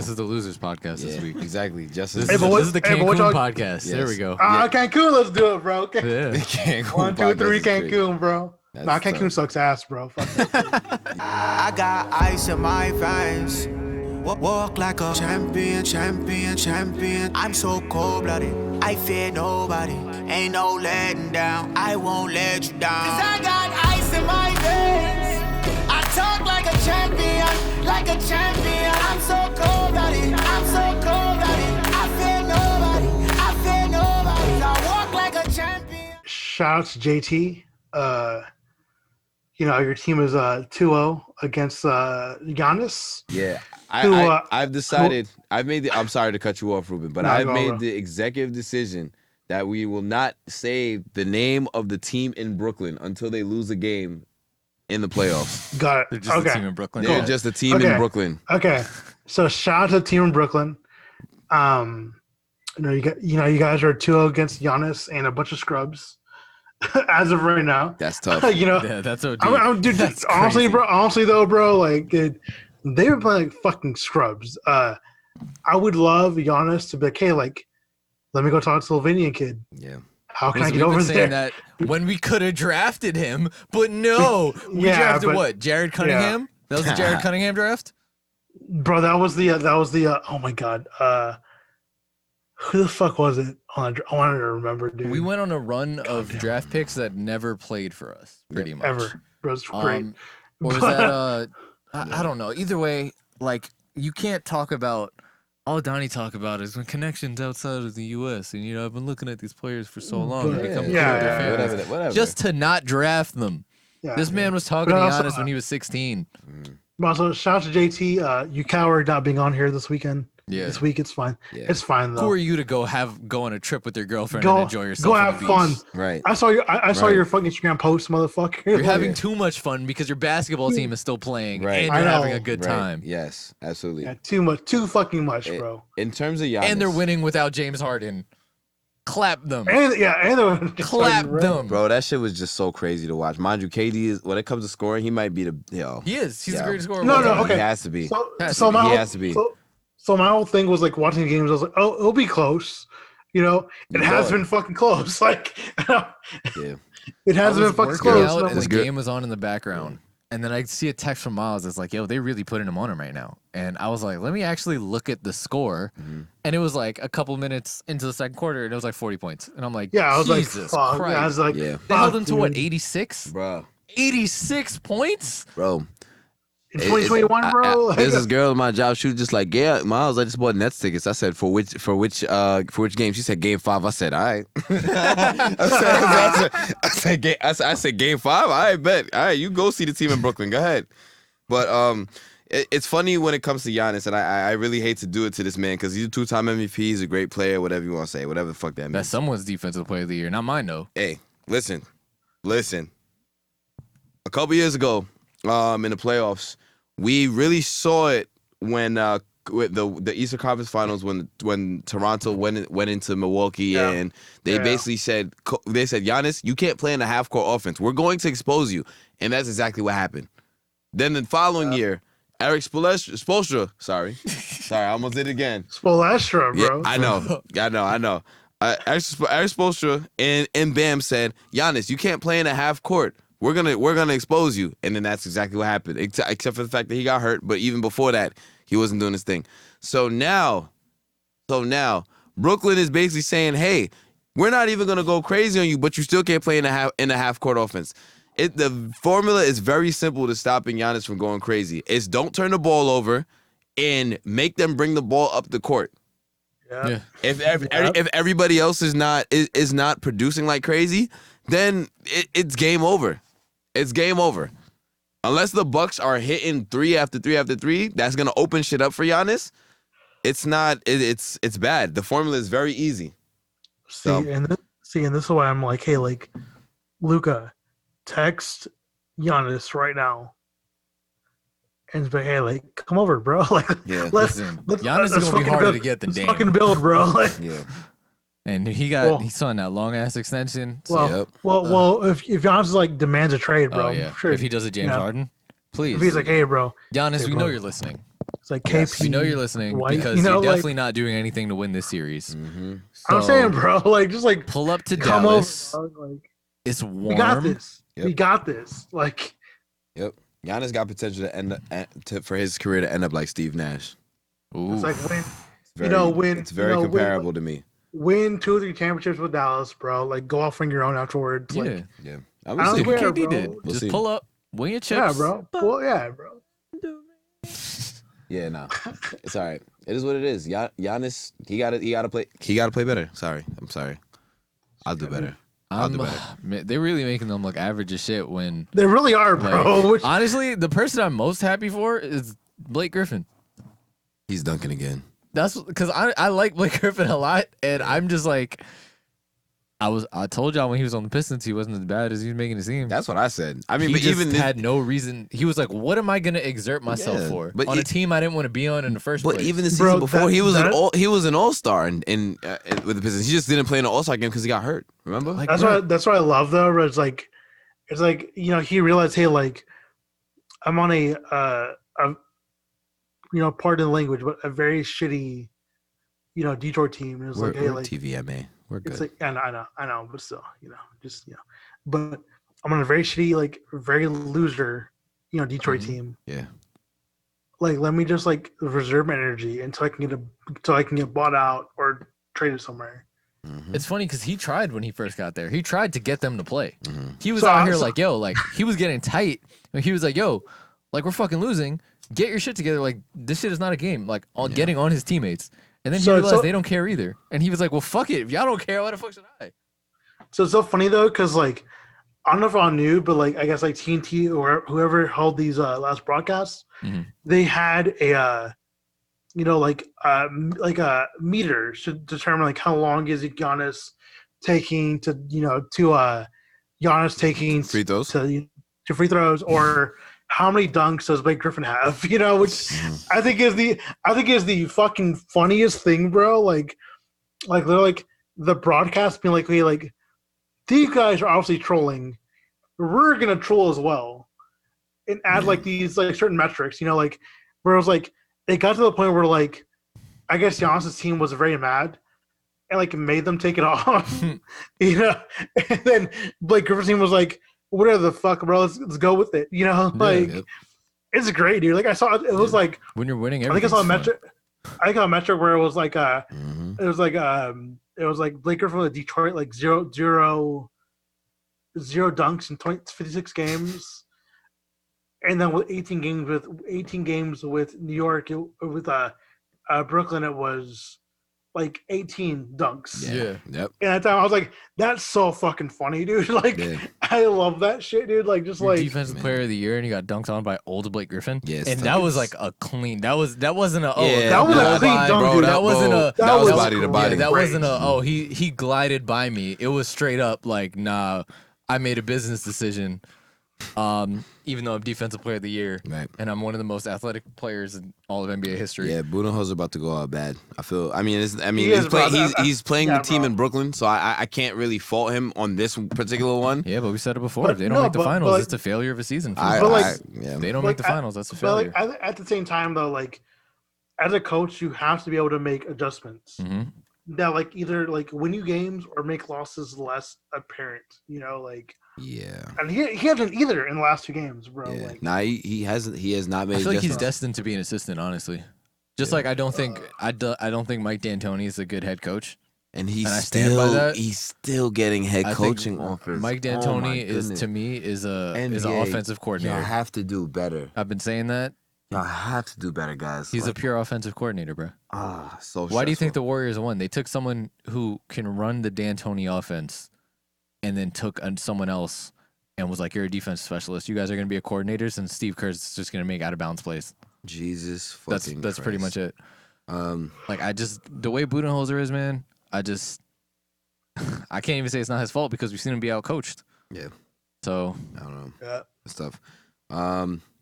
this is the losers podcast this week. Exactly. Just this is the Cancun podcast. Yes. There we go. Cancun, let's do it, bro. Yeah. Cancun 1, 2, 3, Cancun, bro. Cancun sucks ass, bro. I got ice in my veins. Walk like a champion. I'm so cold-blooded. I fear nobody. Ain't no letting down. I won't let you down. 'Cause I got ice in my veins. I talk like a champion. I'm so cold-blooded. I fear nobody. I walk like a champion. Shout out to JT. Your team is 2-0 against Giannis. Yeah. I've decided. I'm sorry to cut you off, Ruben, but I've made the executive decision that we will not say the name of the team in Brooklyn until they lose a game in the playoffs. Got it. They're just a team in Brooklyn. They're just a team in Brooklyn. Okay. So shout out to the team in Brooklyn. You guys are 2-0 against Giannis and a bunch of scrubs. As of right now. That's tough. Yeah, that's OD. Dude, that's honestly though, bro, like they were playing like fucking scrubs. I would love Giannis to be like, hey, like, let me go talk to the Slovenian kid. Yeah. How can I get over there? That when we could have drafted him, but no, we drafted what? Jared Cunningham? Yeah. That was the Jared Cunningham draft? Bro, that was the oh my god. Who the fuck was it? I wanted to remember, dude. We went on a run of draft picks that never played for us, pretty much. Ever. Bro, it's great. Or was that I don't know. Either way, like, you can't talk about all Donnie talk about is when connections outside of the US, and I've been looking at these players for so long. Whatever. Just to not draft them. Yeah, this man was talking to Giannis when he was 16. Also, shout out to JT. You coward not being on here this weekend. Yeah. This week it's fine. Yeah. It's fine though. Who are you to go on a trip with your girlfriend and enjoy yourself? Go have fun. Right. I saw your fucking Instagram post, motherfucker. You're having too much fun because your basketball team is still playing and you're having a good time. Yes, absolutely. Yeah, too fucking much, bro. In terms of Giannis. And they're winning without James Harden. Clap them. And clap them. Bro, that shit was just so crazy to watch. Mind you, KD is, when it comes to scoring, he might be He is. He's the greatest scorer. No, okay. He has to be. He has to be. So my whole thing was like watching the games. I was like, oh, it'll be close. It has been fucking close. Like, it hasn't been fucking close. And the game was on in the background. And then I see a text from Mylz. It's like, yo, they really putting him on him right now. And I was like, let me actually look at the score. Mm-hmm. And it was like a couple minutes into the second quarter, and it was like 40 points. And I'm like, I was Jesus like, Christ. I was like, they held him to what, 86? Bro. 86 points? Bro. In 2021, bro. There's this girl in my job. She was just like, "Yeah, Mylz, I just bought Nets tickets." I said, "For which game?" She said, "Game 5." I said, "All right." I said, "Game 5." All right, bet. All right, you go see the team in Brooklyn. Go ahead. But it's funny when it comes to Giannis, and I really hate to do it to this man because he's a 2-time MVP. He's a great player. Whatever you want to say, whatever the fuck that means. That's someone's defensive player of the year, not mine though. Hey, listen. A couple years ago, in the playoffs, we really saw it when with the Eastern Conference Finals when Toronto went into Milwaukee and they basically said Giannis, you can't play in a half court offense. We're going to expose you, and that's exactly what happened. Then the following year, Eric Spoelstra, sorry, I almost did it again. Spoelstra, bro. Yeah, I know. Eric Spoelstra and Bam said, Giannis, you can't play in a half court. We're gonna expose you, and then that's exactly what happened. Except for the fact that he got hurt, but even before that, he wasn't doing his thing. So now, Brooklyn is basically saying, "Hey, we're not even gonna go crazy on you, but you still can't play in a half court offense." The formula is very simple to stopping Giannis from going crazy. It's don't turn the ball over, and make them bring the ball up the court. Yeah. If everybody else is not producing like crazy, then it's game over. It's game over. Unless the Bucks are hitting 3 after 3 after 3, that's gonna open shit up for Giannis. It's not. It's bad. The formula is very easy. And this is why I'm like, hey, like, Luka, text Giannis right now. And be like, hey, like, come over, bro. Like, let's Giannis is gonna be harder to get than Dame. Fucking build, bro. Like, And he signed that long ass extension. So if Giannis like demands a trade, bro, sure. If he does a James Harden, please. If he's like, hey, bro, Giannis, we know you're listening. It's It's like Yes. KP. We know you're listening White, because you're definitely not doing anything to win this series. Mm-hmm. So I'm saying, bro, like just like pull up to come Dallas. over, dog. Like It's warm. we got this. Yep. We got this. Like, Yep. Giannis got potential to end for his career to end up like Steve Nash. Ooh. it's like when It's very comparable to me. win 2 or 3 championships with Dallas, bro. Like go off on your own afterwards. Yeah. Like, Yeah. I don't See what care, KD bro. did. We'll Just see. pull up, win your chips. Yeah, bro. Well, yeah, bro. Yeah, no. It's all right. It is what it is. Giannis, he gotta play better. I'm sorry. I'll do better. Man, they're really making them look average as shit when They really are, bro. like, honestly, the person I'm most happy for is Blake Griffin. He's dunking again. That's because I like Blake Griffin a lot, and I'm just like, I told y'all when he was on the Pistons, he wasn't as bad as he was making it seem. That's what I said. I mean, He but just even had no reason. He was like, "What am I gonna exert myself Yeah, for but on a team I didn't want to be on in the first But place?" even the Bro, season before, he was that- an all-star with the Pistons. He just didn't play in the all-star game because he got hurt. Remember? Like, That's what I love though. It's like he realized, hey, like I'm on a pardon the language, but a very shitty, Detroit team. And it's we're like, hey, like TVMA. We're good. it's like I know, but still, but I'm on a very shitty, like very loser, Detroit team. Yeah. Like let me just like reserve my energy until I can get bought out or traded somewhere. Mm-hmm. It's funny because he tried when he first got there. He tried to get them to play. Mm-hmm. He was So- out here so- like, yo, like he was getting tight. He was like, yo, like we're fucking losing. Get your shit together. Like this shit is not a game. Like getting on his teammates. And then he realized they don't care either. And he was like, well, fuck it. If y'all don't care, why the fuck should I? So it's so funny though, because like I don't know if I knew, but like I guess like TNT or whoever held these last broadcasts, Mhm. they had a meters to determine like how long is it Giannis taking to Giannis taking Free throws? to free throws, or how many dunks does Blake Griffin have? Which I think is the fucking funniest thing, bro. Like they're like the broadcast being like, hey, like these guys are obviously trolling. We're gonna troll as well, and add like these like certain metrics. Like where it was like it got to the point where like I guess Giannis' team was very mad and like made them take it off. And then Blake Griffin's team was like, whatever the fuck, bro, let's go with it. It's great, dude. Like I saw it was like When you're winning, I think I saw a everything's fun. metric. I got a metric where it was like Mm-hmm. it was like Blake Griffin with Detroit like zero dunks in 56 games, and then with 18 games with New York with Brooklyn it was like 18 dunks. Yeah. Yep. And at that time I was like, that's so fucking funny, dude. Like Yeah. I love that shit, dude. Like just Your like defensive player of the year, and you got dunked on by old Blake Griffin. Yeah, it's and tough. that was like a clean. That wasn't a that was a clean dunk, bro, dude. That wasn't a that was body to body. Yeah, that great. wasn't a he glided by me. It was straight up like, nah, I made a business decision. Even though I'm defensive player of the year, Right. and I'm one of the most athletic players in all of NBA history. Yeah, Budenholzer about to go out bad. He is, bro. He's playing Yeah, the team bro. in Brooklyn, so I can't really fault him on this particular one. Yeah, but we said it before. But If they don't no, make the but- finals, but- it's a failure of a season. For I, them. But, like- I- yeah. If they don't like, make the finals, that's a But failure. like at the same time though, like as a coach, you have to be able to make adjustments hmm that like either like win you games or make losses less apparent. Like Yeah. and he hasn't either in the last 2 games, bro. Yeah. Like Nah, he has not made. I feel like he's adjustments. destined to be an assistant, honestly. Just Yeah. like I don't think I don't think Mike D'Antoni is a good head coach. And he's And I stand by that. he's still getting head I think coaching offers. Mike Oh my D'Antoni is goodness. to me is an NBA, offensive coordinator. Y'all have to do better. I've been saying that. Y'all have to do better, guys. He's a Like, pure offensive coordinator, bro. so. Why do you think the stressful. Warriors won? They took someone who can run the D'Antoni offense, and then took someone else and was like, "You're a defense specialist. You guys are going to be a coordinators, and Steve Kerr's just going to make out of bounds plays." Jesus That's fucking pretty much Christ. it. Like the way Budenholzer is, man. I can't even say it's not his fault because we've seen him be outcoached. Yeah. So I don't know. yeah. That's tough.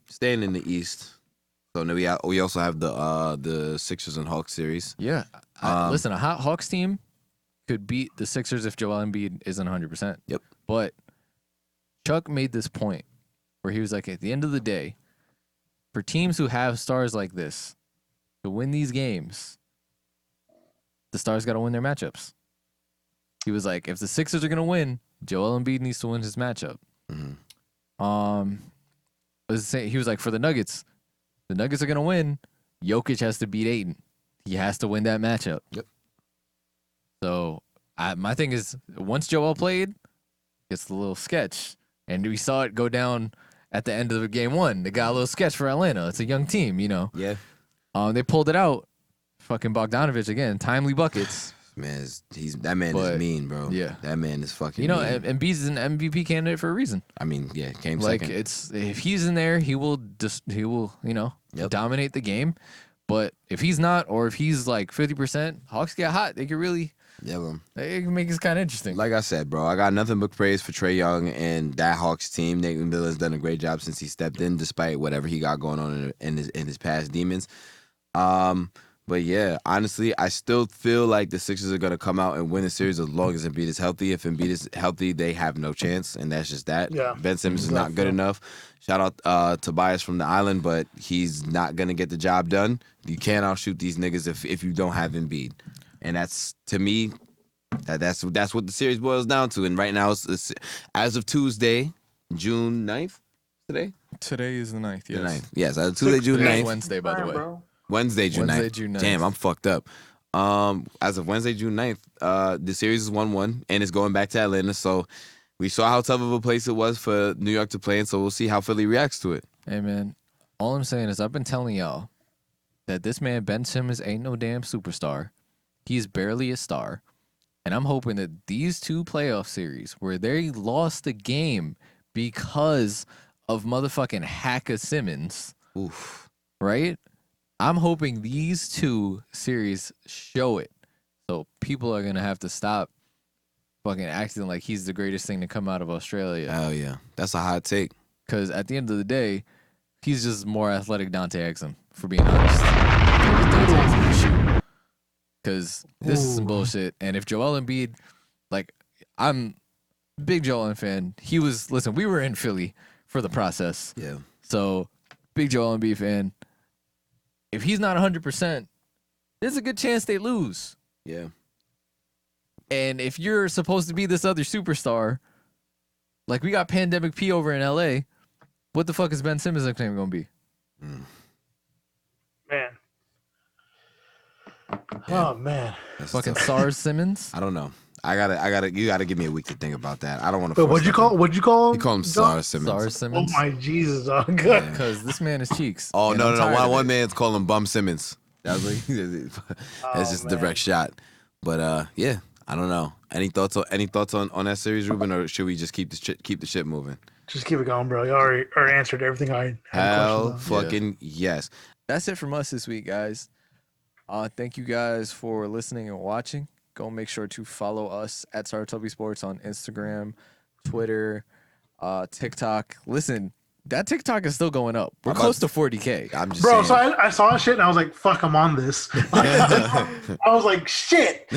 Staying in the East. So now we also have the Sixers and Hawks series. yeah, listen, a hot Hawks team could beat the Sixers if Joel Embiid isn't 100%. Yep. But Chuck made this point where he was like, at the end of the day, for teams who have stars like this, to win these games, the Stars got to win their matchups. He was like, if the Sixers are going to win, Joel Embiid needs to win his matchup. He was like, for the Nuggets are going to win. Jokic has to beat Ayton. He has to win that matchup. Yep. So my thing is, once Joel played, it's the little sketch. And we saw it go down at the end of game 1. They got a little sketch for Atlanta. It's a young team, you know. Yeah. They pulled it out. Fucking Bogdanovich again. Timely buckets. Man, that man is mean, bro. Yeah. That man is fucking mean. Embiid's an MVP candidate for a reason. I mean, yeah, came like second. If he's in there, he will dominate the game. But if he's not, or if he's like 50%, Hawks get hot. They could really they can make it kind of interesting. Like I said, bro, I got nothing but praise for Trae Young and that Hawks team. Nate McMillan's done a great job since he stepped in, despite whatever he got going on in his past demons. But yeah, honestly, I still feel like the Sixers are going to come out and win the series as long as Embiid is healthy. If Embiid is healthy, they have no chance, and that's just that. Yeah. Ben Simmons is not good enough. Shout out Tobias from the island, but he's not going to get the job done. You can't outshoot these niggas if you don't have Embiid. And that's, to me, that's what the series boils down to. And right now, it's as of Tuesday, June 9th, today? Today is the 9th, yes. The 9th. Yes, as of Tuesday, June 9th. Wednesday, by the way. Bro. Wednesday, June 9th. Damn, I'm fucked up. As of Wednesday, June 9th, the series is 1-1, and it's going back to Atlanta. So we saw how tough of a place it was for New York to play in, so we'll see how Philly reacts to it. Hey, man, all I'm saying is I've been telling y'all that this man, Ben Simmons, ain't no damn superstar. He's barely a star. And I'm hoping that these 2 playoff series where they lost the game because of motherfucking Hacker Simmons, right? I'm hoping these 2 series show it. So people are going to have to stop fucking acting like he's the greatest thing to come out of Australia. Hell yeah. That's a hot take. Because at the end of the day, he's just more athletic Dante Exum, for being honest. Dante Exum can shoot. Because this is some bullshit. And if Joel Embiid, like, I'm a big Joel Embiid fan. We were in Philly for the process. Yeah. So, big Joel Embiid fan. If he's not 100%, there's a good chance they lose. Yeah. And if you're supposed to be this other superstar, like we got Pandemic P over in LA, what the fuck is Ben Simmons' nickname going to be? Man. Oh, man. That's Fucking tough. SARS Simmons? I don't know. You gotta give me a week to think about that. I don't want to. But what'd you call him? You call him SARS Simmons. SARS Simmons? Oh, my Jesus. Oh, good. Because this man is cheeks. Oh, and no. I'm tired of One it. man's calling him Bum Simmons. That's just a direct shot. But yeah, I don't know. Any thoughts on that series, Ruben, or should we just keep the shit moving? Just keep it going, bro. You already answered everything I had Hell questions on. fucking yes. That's it from us this week, guys. Thank you guys for listening and watching. Go make sure to follow us at Saratobi Sports on Instagram, Twitter, TikTok. Listen, that TikTok is still going up. We're close to 40K. I'm just Bro, saying. so I saw shit and I was like, fuck, I'm on this. I was like, shit.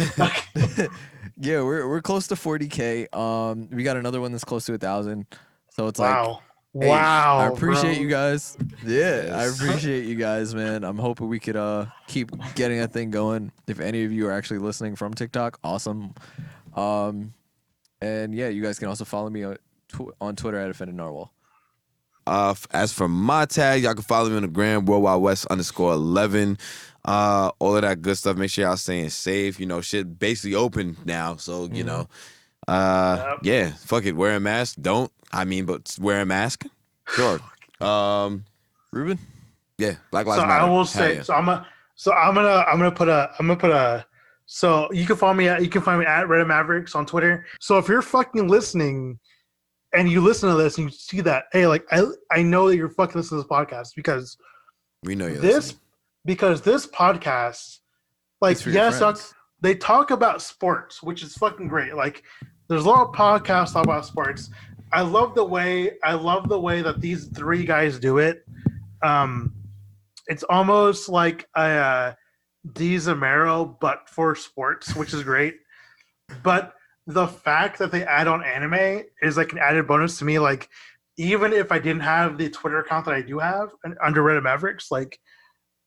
Yeah, we're close to 40K. We got another one that's close to 1,000. So it's like, Wow. hey, Wow. I appreciate bro. you guys. Yeah, I Yes. appreciate you guys, man. I'm hoping we could keep getting that thing going. If any of you are actually listening from TikTok, awesome. And yeah, you guys can also follow me on Twitter at Offended Narwhal. As for my tag, y'all can follow me on the gram, worldwidewest_11. All of that good stuff. Make sure y'all staying safe. You know, shit basically open now. So, you know, yeah, fuck it. Wear a mask. But wear a mask. Sure. Ruben? Yeah, Black Lives So Matter. I will Hell say, yeah. I'm gonna put a. So you can find me at Reddit Mavericks on Twitter. So if you're fucking listening, and you listen to this and you see that, hey, like I know that you're fucking listening to this podcast because We know you're this podcast, like, It's for your yes, friends. they talk about sports, which is fucking great. Like, there's a lot of podcasts talk about sports. I love the way that these 3 guys do it. It's almost like a D Zamero, but for sports, which is great. But the fact that they add on anime is like an added bonus to me. Like, even if I didn't have the Twitter account that I do have under Reddit Mavericks, like,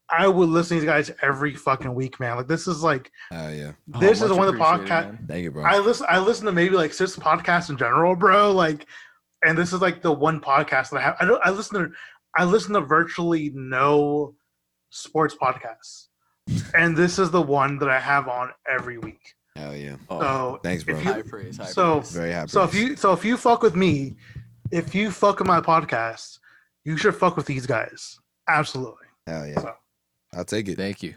I would listen to these guys every fucking week, man. Like this is like, Yeah. this is much one of the appreciated, podcasts. man. Thank you, bro. I listen to maybe like 6 podcasts in general, bro. Like, and this is like the one podcast that I have. I listen to virtually no sports podcasts, and this is the one that I have on every week. Hell yeah. So Thanks, bro. High praise. Very happy. So if you fuck with me, if you fuck with my podcast, you should fuck with these guys. Absolutely. Hell yeah. So. I'll take it. Thank you.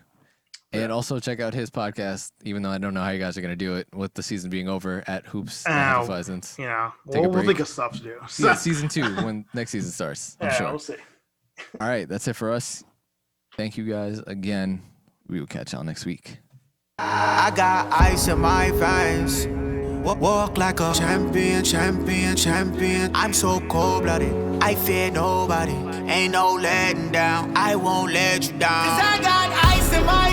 And also check out his podcast, even though I don't know how you guys are going to do it with the season being over at Hoops. You know, we'll think of stuff to do. Yeah, season 2 when next season starts. I'm sure. We'll see. All right, that's it for us. Thank you guys again. We will catch y'all next week. I got ice in my veins. Walk like a champion, champion, champion. I'm so cold-blooded, I fear nobody. Ain't no letting down, I won't let you down. 'Cause I got ice in my